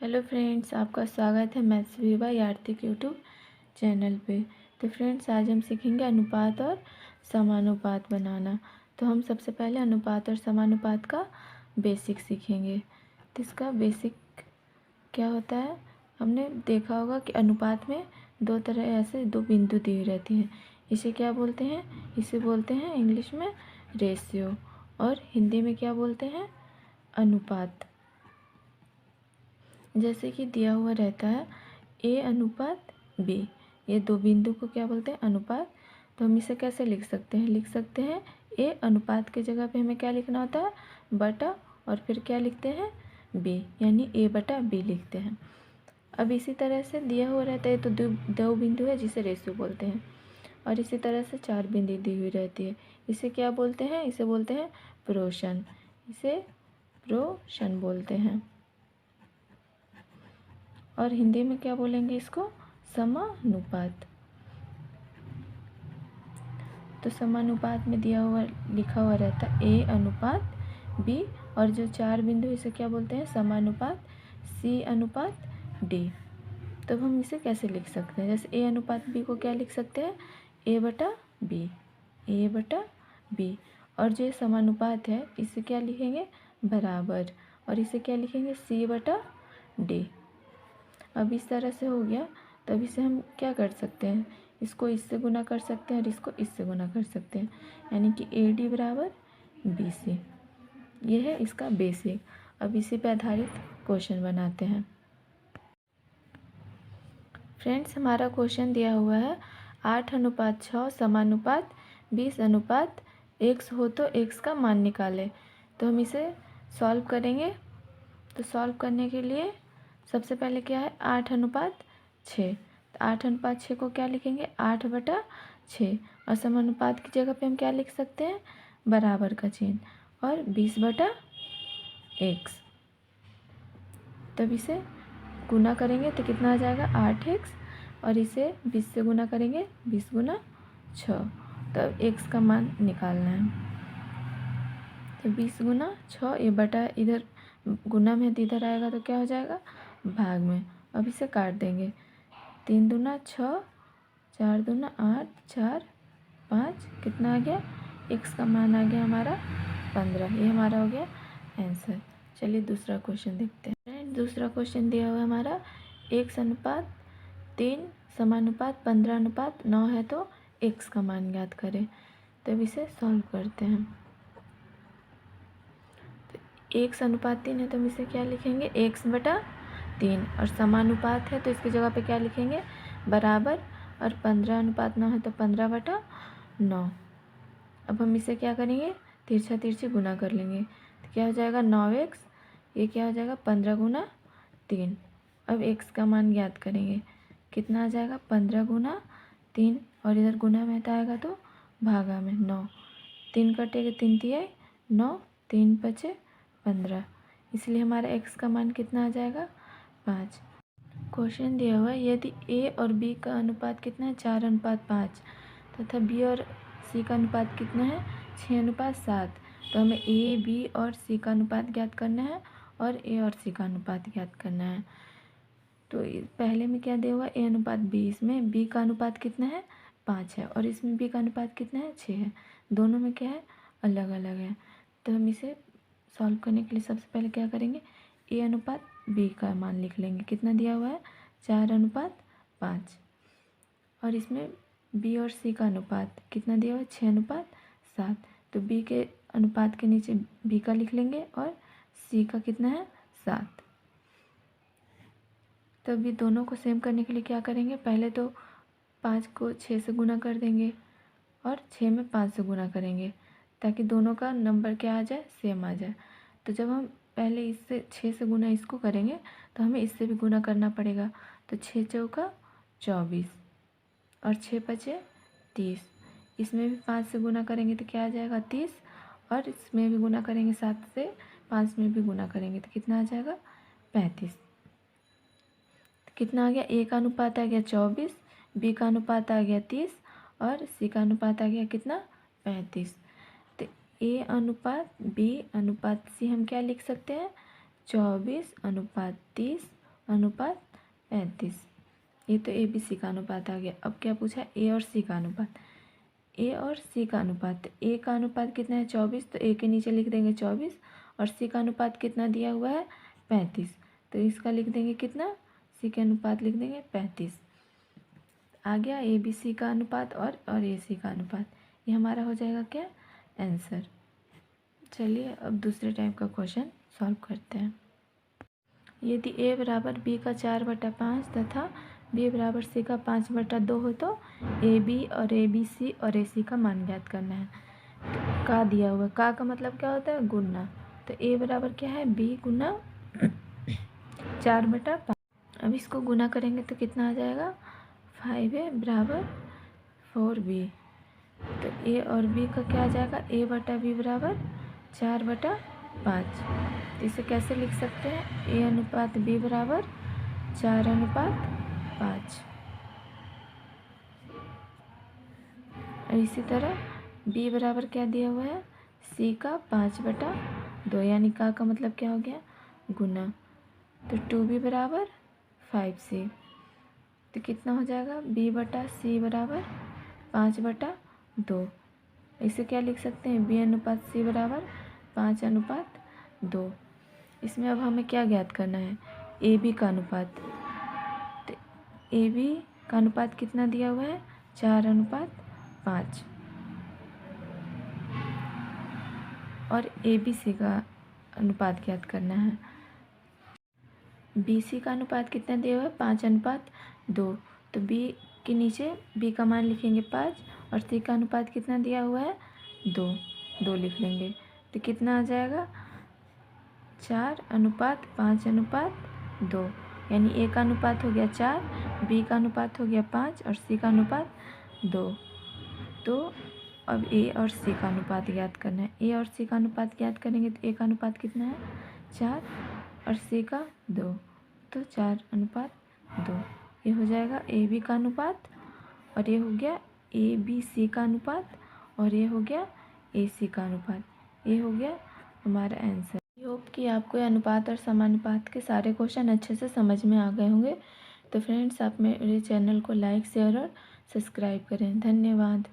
Hello friends, आपका स्वागत है मैथ्स विवा यार्थिक यूट्यूब चैनल पे। तो फ्रेंड्स, आज हम सीखेंगे अनुपात और समानुपात बनाना। तो हम सबसे पहले अनुपात और समानुपात का बेसिक सीखेंगे। तो इसका बेसिक क्या होता है, हमने देखा होगा कि अनुपात में दो तरह ऐसे दो बिंदु दी हुई रहती हैं। इसे क्या बोलते हैं? इसे बोलते हैं इंग्लिश में रेशियो, और हिंदी में क्या बोलते हैं? अनुपात। जैसे कि दिया हुआ रहता है ए अनुपात बी, ये दो बिंदु को क्या बोलते हैं? अनुपात। तो हम इसे कैसे लिख सकते हैं? लिख सकते हैं ए अनुपात के जगह पे हमें क्या लिखना होता है? बटा, और फिर क्या लिखते हैं? बी, यानी ए बटा बी लिखते हैं। अब इसी तरह से दिया हुआ रहता है तो दो बिंदु है जिसे रेशियो बोलते हैं, और इसी तरह से चार बिंदु दी हुई रहती है। इसे क्या बोलते हैं? इसे बोलते हैं प्रोशन। इसे प्रोशन बोलते हैं, और हिंदी में क्या बोलेंगे इसको? समानुपात। तो समानुपात में दिया हुआ लिखा हुआ रहता है ए अनुपात बी, और जो चार बिंदु इसे क्या बोलते हैं? समानुपात सी अनुपात डी। तब हम इसे कैसे लिख सकते हैं? जैसे ए अनुपात बी को क्या लिख सकते हैं? ए बटा बी, ए बटा बी। और जो समानुपात है इसे क्या लिखेंगे? बराबर, और इसे क्या लिखेंगे? सी बटा डी। अब इस तरह से हो गया, तो अब इसे हम क्या कर सकते हैं? इसको इससे गुना कर सकते हैं और इसको इससे गुना कर सकते हैं, यानी कि ए डी बराबर बी सी। ये है इसका बेसिक। अब इसी पे आधारित क्वेश्चन बनाते हैं। फ्रेंड्स, हमारा क्वेश्चन दिया हुआ है 8:6 समानुपात 20 x हो तो x का मान निकालें। तो हम इसे सॉल्व करेंगे। तो सॉल्व करने के लिए सबसे पहले क्या है? 8:6। तो 8:6 को क्या लिखेंगे? 8/6, और समानुपात की जगह पे हम क्या लिख सकते हैं? बराबर का चिन्ह, और 20/x। तब इसे गुना करेंगे तो कितना आ जाएगा? 8x, और इसे 20 से गुना करेंगे, 20 गुना 6। तब x का मान निकालना है। तो 20 गुना 6, ये बटा इधर गुना में तो इधर आएगा तो क्या हो जाएगा? भाग में। अब इसे काट देंगे। 3 दूना 6, 4 दूना 8, 4 5, कितना आ गया? x का मान आ गया हमारा 15। ये हमारा हो गया आंसर। चलिए दूसरा क्वेश्चन देखते हैं। दूसरा क्वेश्चन दिया हुआ है हमारा 1:3 समानुपात 15:9 है तो x का मान ज्ञात करें। तो अब इसे सॉल्व करते हैं। तो 1:3 है तो हम इसे क्या लिखेंगे? x/3, और समानुपात है तो इसकी जगह पे क्या लिखेंगे? बराबर, और 15:9 है तो 15/9। अब हम इसे क्या करेंगे? तिरछा तिरछी गुना कर लेंगे। तो क्या हो जाएगा? 9x। ये क्या हो जाएगा? 15 गुना 3। अब x का मान ज्ञात करेंगे। कितना आ जाएगा? 15 गुना 3, और इधर गुना में तो आएगा तो भागा में 9। 3 कटेगा, 3 तिया 9, 3 5 15। इसलिए हमारा x का मान कितना आ जाएगा? 5। क्वेश्चन दिया हुआ है यदि a और b का अनुपात कितना है? 4:5, तथा b और c का अनुपात कितना है? 6:7। तो हमें a, b और c का अनुपात ज्ञात करना है, और a और c का अनुपात ज्ञात करना है। तो पहले में क्या दिया हुआ? a अनुपात b, इसमें b का अनुपात कितना है? 5 है, और इसमें b का अनुपात कितना है? 6 है। दोनों में क्या है? अलग अलग है। तो हम इसे सॉल्व करने के लिए सबसे पहले क्या करेंगे? a अनुपात b का मान लिख लेंगे। कितना दिया हुआ है? 4:5। और इसमें b और c का अनुपात कितना दिया हुआ है? 6:7। तो b के अनुपात के नीचे b का लिख लेंगे, और c का कितना है? 7। तो अभी दोनों को सेम करने के लिए क्या करेंगे? पहले तो 5 को 6 से गुना कर देंगे, और 6 में 5 से गुना करेंगे, ताकि दोनों का नंबर क्या आ जाए? सेम आ जाए। तो जब हम पहले इससे 6 से गुना इसको करेंगे तो हमें इससे भी गुना करना पड़ेगा। तो 6 चौका 24, और 6 पचे 30। इसमें भी 5 से गुना करेंगे तो क्या आ जाएगा? 30, और इसमें भी गुना करेंगे 7 से, 5 में भी गुना करेंगे तो कितना आ जाएगा? 35। तो कितना आ गया? a का अनुपात आ गया 24, b का अनुपात आ गया 30, और c का अनुपात आ गया कितना? 35। तो a अनुपात b अनुपात c हम क्या लिख सकते हैं? 24:30 अनुपात 35। ये तो ए बी सी का अनुपात आ गया। अब क्या पूछा, ए और सी का अनुपात। ए और सी का अनुपात, ए का अनुपात कितना है 24, तो ए के नीचे लिख देंगे 24, और सी का अनुपात कितना दिया हुआ है 35, तो इसका लिख देंगे कितना, सी का अनुपात लिख देंगे 35। आ गया ए बी सी का अनुपात और ए सी का अनुपात। ये हमारा हो जाएगा क्या, आंसर। चलिए अब दूसरे टाइप का क्वेश्चन सॉल्व करते हैं। यदि ए बराबर बी का 4/5 तथा बी बराबर सी का 5/2 हो तो ए बी और ए बी सी और ए सी का मान ज्ञात करना है। तो का दिया हुआ, का मतलब क्या होता है, गुना। तो ए बराबर क्या है, बी गुना 4/5। अब इसको गुना करेंगे तो कितना आ जाएगा, 5a बराबर 4b। तो ए और बी का क्या आ जाएगा, a बटा बी बराबर 4/5। तो इसे कैसे लिख सकते हैं, a अनुपात b बराबर 4/5। और इसी तरह b बराबर क्या दिया हुआ है, c का 5/2, यानी का मतलब क्या हो गया, गुना। तो 2b बराबर 5c। तो कितना हो जाएगा, b बटा c बराबर 5/2। इसे क्या लिख सकते हैं, b अनुपात c बराबर 5/2। इसमें अब हमें क्या ज्ञात करना है, ए बी का अनुपात। तो ए बी का अनुपात कितना दिया हुआ है, 4/5। और ए बी सी का अनुपात ज्ञात करना है। बी सी का अनुपात कितना दिया हुआ है, 5/2। तो बी के नीचे बी का मान लिखेंगे 5, और सी का अनुपात कितना दिया हुआ है, 2 लिख लेंगे। तो कितना आ जाएगा, 4/5/2, यानी ए का अनुपात हो गया 4, बी का अनुपात हो गया 5 और सी का अनुपात 2। तो अब ए और सी का अनुपात ज्ञात करना है। ए और सी का अनुपात ज्ञात करेंगे तो ए का अनुपात कितना है, 4 और सी का 2, तो 4/2। ये हो जाएगा ए बी का अनुपात, और ये हो गया ए बी सी का अनुपात, और ये हो गया ए सी का अनुपात। ये हो गया हमारा आंसर। आई होप कि आपको ये अनुपात और समानुपात के सारे क्वेश्चन अच्छे से समझ में आ गए होंगे। तो फ्रेंड्स, आप मेरे चैनल को लाइक, शेयर और सब्सक्राइब करें। धन्यवाद।